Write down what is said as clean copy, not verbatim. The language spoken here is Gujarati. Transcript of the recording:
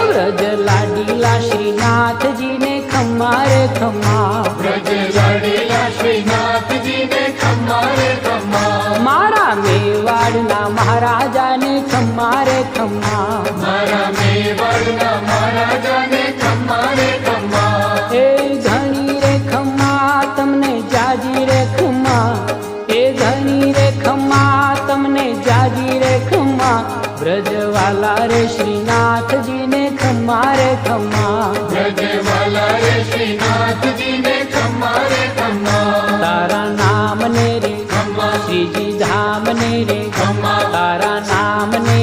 વ્રજ લાડીલા શ્રીનાથજી ને ખમ્મા રે ખમ્મા, વ્રજ લાડીલા શ્રીનાથજી ને ખમ્મા રે ખમ્મા, મારા મેવાડના મહારાજાને ખમ્મા રે ખમ્મા, મારા મેવાડના મહારાજાને ખમ્મા રે ખમ્મા, એ ઘણી રે ખમ્મા તમને જાજી રે ખમ્મા, એ ઘણી રે ખમ્મા તમને જાજી રે ખમ્મા, વ્રજવાલા રે શ્રીનાથજી ને ખમ્મા રે ખમ્મા, વ્રજવાલા રે શ્રીનાથજી ને ખમ્મા રે ખમ્મા, તારા નામ ને રે ખમ્મા, શ્રીજી ધામ ને રે ખમ્મા, તારા નામ ને